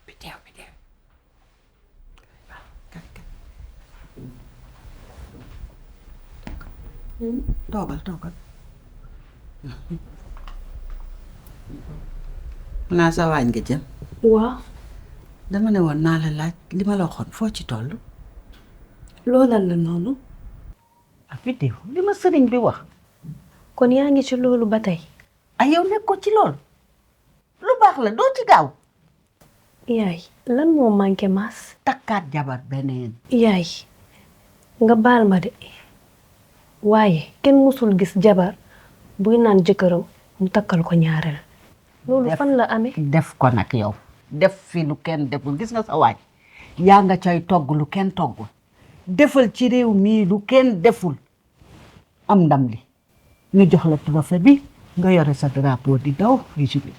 Biddew. Kak. Toogal. naa sa waañ nga jëm. waaw. dama ne woon naa la laaj li ma la waxoon foo ci toll. loolal la noonu. ah Biddew li ma sëriñ bi wax. kon yaa ngi ci loolu ba tey. ay yow nekk ko ci loolu. lu baax la doo ci gaaw. yaay lan moo manqué maas. takkaat jabar beneen. yaay nga baal ma de waaye kenn musul gis jabar buy naan jëkkëram mu takkal ko ñaareel. loolu fan la amee. def ko nag yow. def fi lu kenn deful gis nga sa waaj yaa nga cay togg lu kenn toggul. defal ci réew mii lu kenn deful. am ndam li ñu jox la trophée bi nga yore sa drapeau di daw di jubi.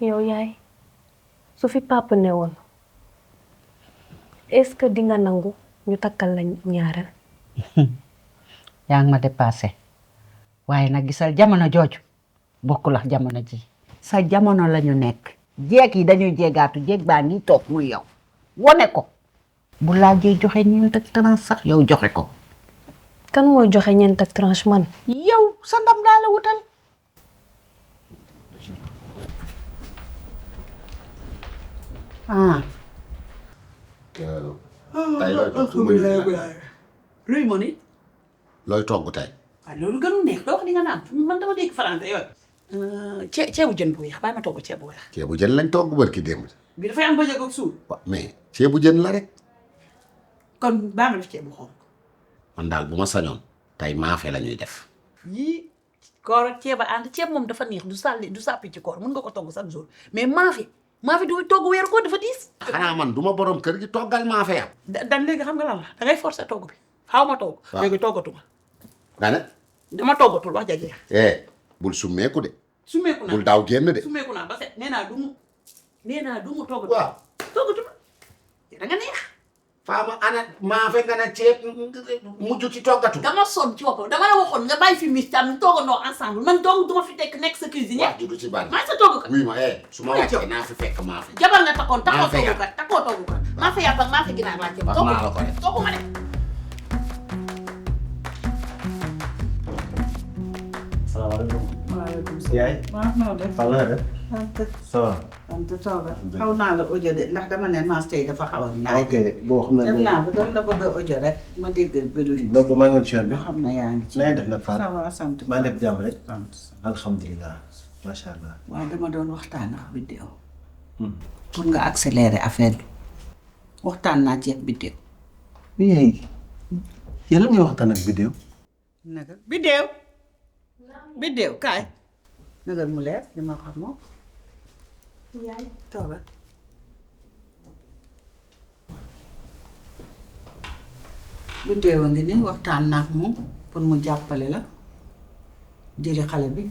yow yaay su fi papa ne woon est-ce que di nga nangu ñu takkal la ñaareel. yaa ngi ma dépassé waaye nag gisal jamono jooju bokkul ak jamono ji. sa jamono la ñu nekk. jeeg yi dañuy jeegaatu jeeg baa ngi toog muy yow wone ko. bu laajee joxe ñeent ak tranche sax yow joxe ko. kan mooy joxe ñeent ak tranche man. yow sa ndam daa la wutal. tey looy togg luy mo ni. looy togg tey. waaw loolu gënu neex doo wax di nga naan man dama dégg français yooyu. ceebu jën bu weex bàyyi ma togg ceebu weex. ceebu jën lañ togg barki démb. bi dafay am bëjëg ak suul. waaw mais ceebu jën la rek. kon baa ma def ceebu xonq. man daal bu ma sañoon tey maafe la ñuy def. yii koor ak ceeb a ànd ceeb moom dafa neex du sàppi ci koor mën nga ko togg chaque jour mais maafe du togg weeru koor dafa diis. xanaa man du ma borom kër gi toggal maafe ya. dan léegi xam nga lan la da ngay forcer togg bi xaw ma togg. waaw léegi toggatuma. nga ne. dama toggatul wax jajeex. bul summeeku de. sumeeku naa bul daaw génn de. sumeeku naa ba set nee naa du mu toggatu. waaw toggatuma da nga neex. faama ana maafe nga ne ceeb mujj ci toggatu. dama sonn ci boppam dama la waxoon nga bàyyi fi mis tam toggandoo ensemble man dong duma fi nekk sa cuisine. waaw du ci bari. maa sa togg kat. oui ma su ma wàccee naa fi fekk maafe. jabar nga takkoon Maafe ya. takkoo togg kat maafe yàpp ak maafe ginaar laa ci Wax naa la ko de. toggu ma de. salaamaaleykum. waaleykum yaay. waaw noo def. fan la def. ça va. sant tooga xaw naa la audio de ndax dama ne maas tey dafa xaw a naaj. ok boo xam ne. dem naa ba doon la bëgg a audio rek ma dégg bëri. donc maa ngi woon ci yoon bi. nga xam ne yaa ngi ci. na ngeen def nag Fatou. ça va sant. maa ngi def jàmm rek. sant. alhamdulilah macha allah. waaw dama doon waxtaan ak Biddew. pour nga accélérer affaire bi. waxtaan naa ci ak Biddew. yaay yàlla ngay waxtaan ak Biddew. naka Biddew. Biddew kaay. naka mu leer li ma xam moom. yaay toogal. Biddew a ngi nii waxtaan naa ak moom pour mu jàppale la jëli xale bi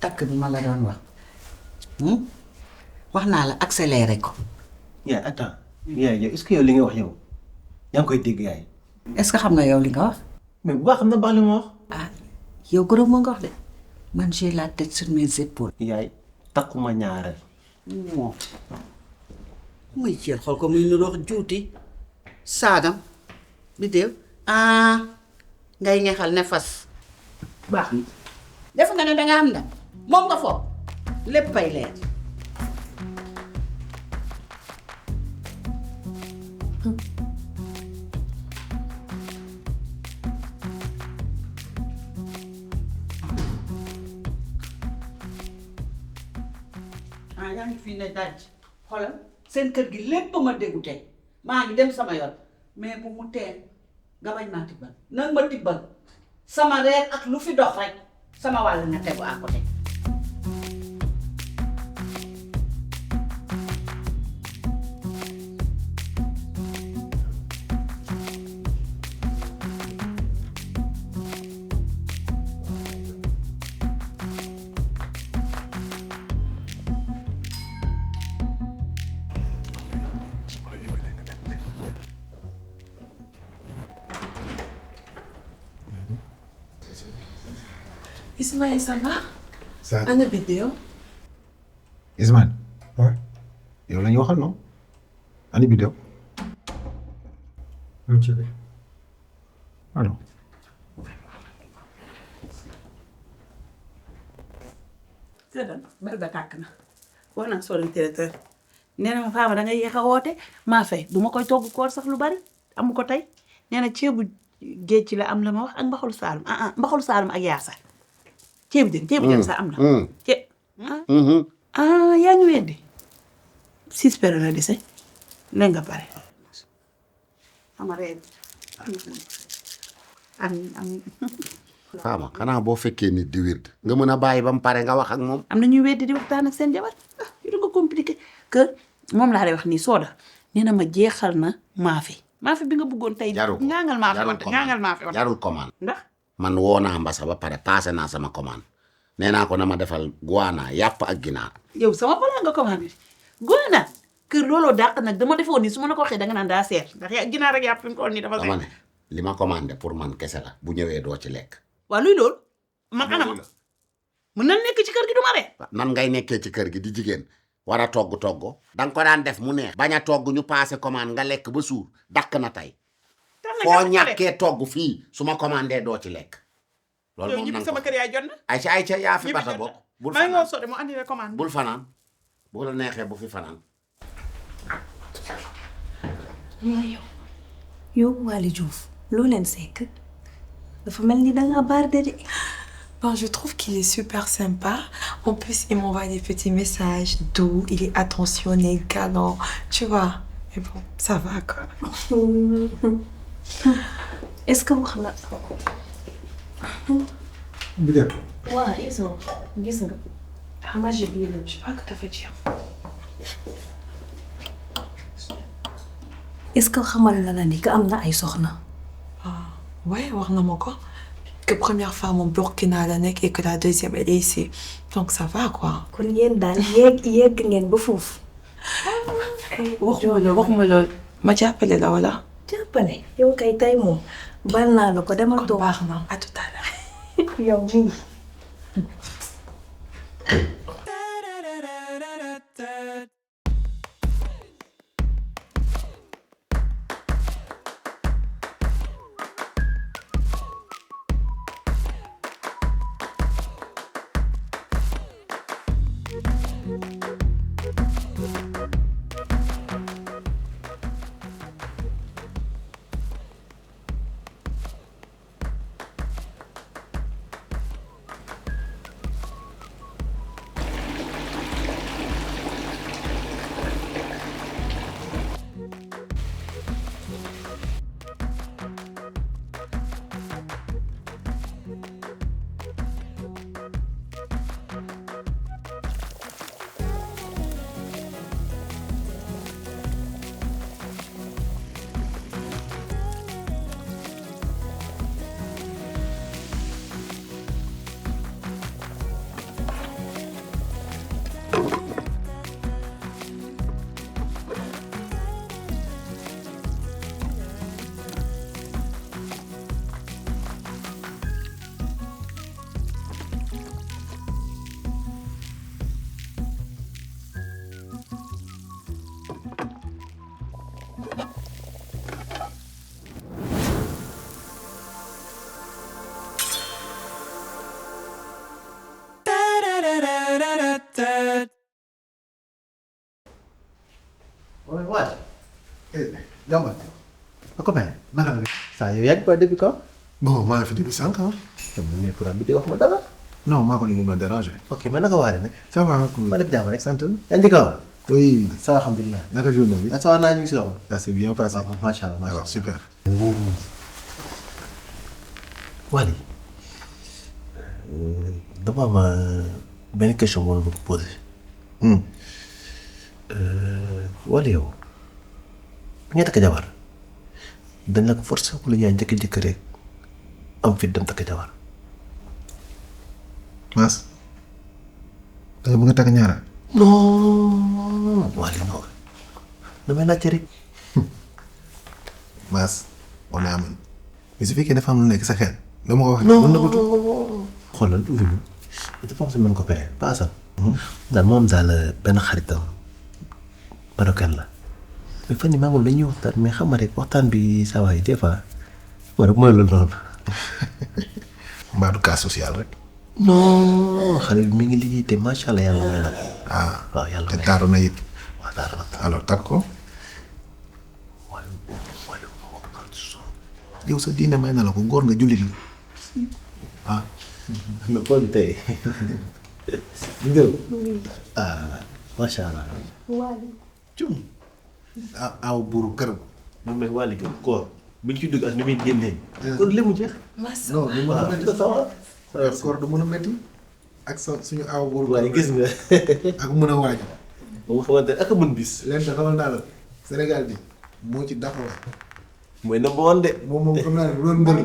takk bi ma la doon wax. wax naa la accéléré ko. yaay attends. yaay yow est-ce que yow li nga wax yow yaa ngi koy dégg yaay. est-ce que xam nga yow li nga wax. mais bu baax xam na baax li ma wax. ah yow gërëm ma nga wax de man j'ai la tête sur mes épaules. yaay takkuma ñaareel. moom muy jël xool ko muy niroog juuti saagam Biddew ngay ñaxal ne fas baax na def nga ne danga am ndam moom nga foog léppay leer. yaa ngi fii ne daj xoolal seen kër gi lépp ma déggu tey maa ngi dem sama yoon mais bu mu teen nga bañ maa tibbal nag ma tibbal sama reer ak lu fi dox rek sama wàll na tegu à côté. Ismaël, ça va? Ça. Ana vidéo. Ismaël. Ouais. yow la ñu waxal non. ani vidéo. alors. Tëddal bal ba tàkk na wax naa soo leen traiteur nee na ma Fama da ngay yéex a woote maa fay du ma koy togg koor sax lu bari amu ko tey nee na ceebu géej ci la am la ma wax ak mbaxalu saalum mbaxalu saalum ak yaasa ceebu jën sax am na. ceeb yaa ngi weddi 6 pere la dese léegi nga pare ama reer am Fama xanaa boo fekkee nit di wird nga mën a bàyyi ba mu pare nga wax ak moom. am na ñuy weddi di waxtaan ak seen jabar yu da nga compliqué que moom laa lay wax nii sooda nee na ma jeexal na maafe bi nga bëggoon tey. jarul ko ngaangal maafe wante jarul commande. ndax man woo naa Mbassa ba pare passé naa sama commande nee naa ko na ma defal guana yàpp ak ginaar. yow sama balaa nga commandé goona kër looloo dàq nag dama defoon nii su ma la ko waxee danga naan daa seer ndax ginaar ak yàpp fi mu toll nii dafa seer. dama ne li ma commandé pour man kese la bu ñëwee doo ci lekk. waa luy loolu man anama mën nan nekk ci kër gi du ma ree nan ngay nekkee ci kër gi di jigéen war a togg danga ko daan def mu neex bañ a togg ñu passé commande nga lekk ba suur dàq na tey foo ñàkkee togg fii su ma commandé doo ci lekk loolu moom ñibbi sama kër yaay jot na ayca yaa fi bata bokk bul maa ngi sode mu andi la commande bul fanaan bu la neexee bu fi fanaan yow Waly Diouf loo leen sekk dafa mel ni danga barde de. Bon, je trouve qu'il est super sympa. En plus, il m'envoie des petits messages doux. Il est attentionné, galant. Tu vois. Mais bon, ça va quoi. est-ce que wax na. vidéo. waaw gis nga. xam nga je sais pas que dafa jeex. est-ce que xamal na la ni que am na ay soxna. Ouais, wax na ma ko. Que première femme au Burkina la nekk et que la deuxième elle est ici. Donc ça va quoi. kon yéen daal yegg ngeen ba foofu. waxuma loolu ma jàppale la wala. jàppale yow kay tey moom bal naa la ko demal toog. baax na à tout à l'heure. yow mii. Ouais. Jàmbaar. copain naka la. saa yow yaa ngi quoi depuis quand. bon maa ngi fi depuis 5 ans. comme ni pour bi di wax ma dara. non maa ko ni mu ma déranger. ok mais naka waare nag. ça va cool. ma def jàmm rek sant. yaa ngi kaw. oui. ça va alhamdulilah. naka journée bi. ça va naa ñu ngi si loxo. ça s'est bien passé. waaw macha allah alors super. Waly. dama am benn question moo la bëgg posé. Waly yow. bi nga takk jabar. dañ la ko forcé wala yaa njëkk njëkk rek am fit dem takk jabar. Mass. da nga bëgg a takk ñaareel. non Waly non damay laajte rek. Mass on est amoon mais su fekkee dafa am lu nekk sa xel. dama ko wax non xoolal ubbi ma dafa am si mën ko pexe paasal daal moom daal benn xaritam marocain la mais fan yii maa moom dañuy waxtaan mais xam nga rek waxtaan bi saa waay des fois ma rek mooy loolu noonu. mbaa du cas social rek. non xale bi mi ngi liggéey te macha allah yàlla may na ko. waaw yàlla te may taaru na it. waaw dara la alors takk ko. yow sa diine may na la ko góor nga jullit la. mais kon tey macha allah. cum aw buuru këram. moom mooy waa liggéey koor bu ñu ci dugg ak ni muy génnee. kon léegi mu jeex. non li ma koor du mën a métti ak sa suñu aw buuru waaye gis nga. ak mën a waaj. ba nga xamante ne ak a mën bis. leen da xamal naa la Sénégal bi moo ci dafa mooy number one de. moom xam naa ne doon mbër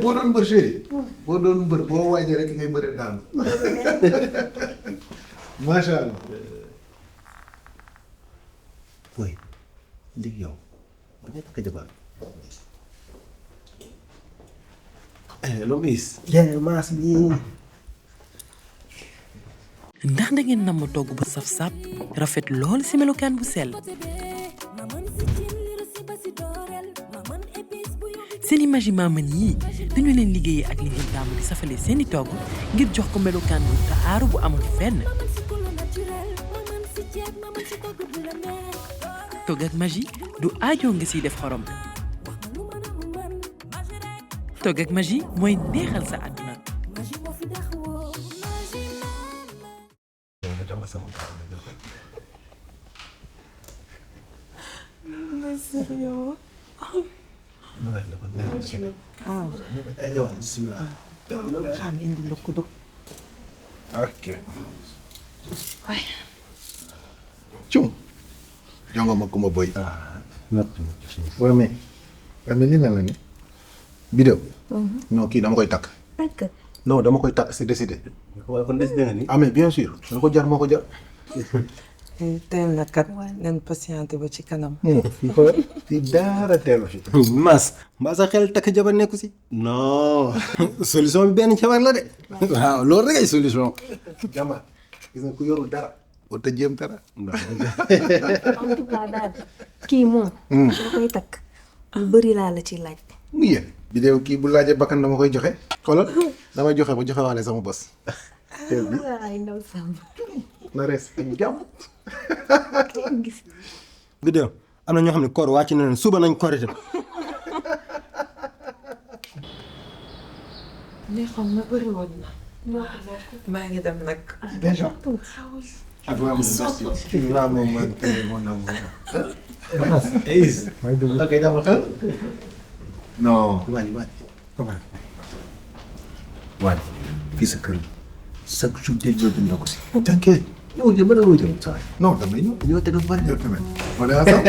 boo doon mbër chéri boo doon mbër boo waajee rek ngay bëre daanu macha allah. booy léegi yow ba nga takk jabar. loo gis. maas bi. ndax da ngeen namm togg bu saf sap rafet lool ci melokaan bu sell seeni magi maman yii dañu leen liggéeyee ak li ngeen taamu di safale seeni togg ngir jox ko melokaan bu taaru bu amul fenn togg ak magi du aajoo nga siy def xorom togg ak magi mooy neexal sa àdduna ok. cum. jongo ma kuma boy. waaw mais lii na la ni vidéo. non kii dama koy takk. non dama koy takk c'est décidé. waaye kon décidé nga ni. ah mais bien sûr. dama ko jar moo ko jar. teel na kat leen patienté ba ci kanam. fii dara teelu fi. Mass mbaa sa xel takk jabar nekku si. non solution bi benn jabar la de. waaw loolu rek ay solution. jama gis nga ku yorul dara. boo ta jéem dara. en tout cas daal kii moom. dama koy takk lu bëri laa la ci laaj. mu yéen. vidéo kii bu laajee bakkan dama koy joxe. xoolal damay joxe ba joxe waale sama bos. teel bi ay ndaw sàmm. na rees ak jàmm. vidéo am na ñoo xam ne koor wàcc na leen suba nañ korite. li xam na bëri woon na. maa ngi dem nag. déjà. ak waa moom man tey mon amour. ok dama xel. non. comment. waaye fii sa kër chaque jour de jël na ko si. t'inquiète. yow de mën a wóor saa non damay ñëw. ñoo te du bari. yow tamit. on est ensemble.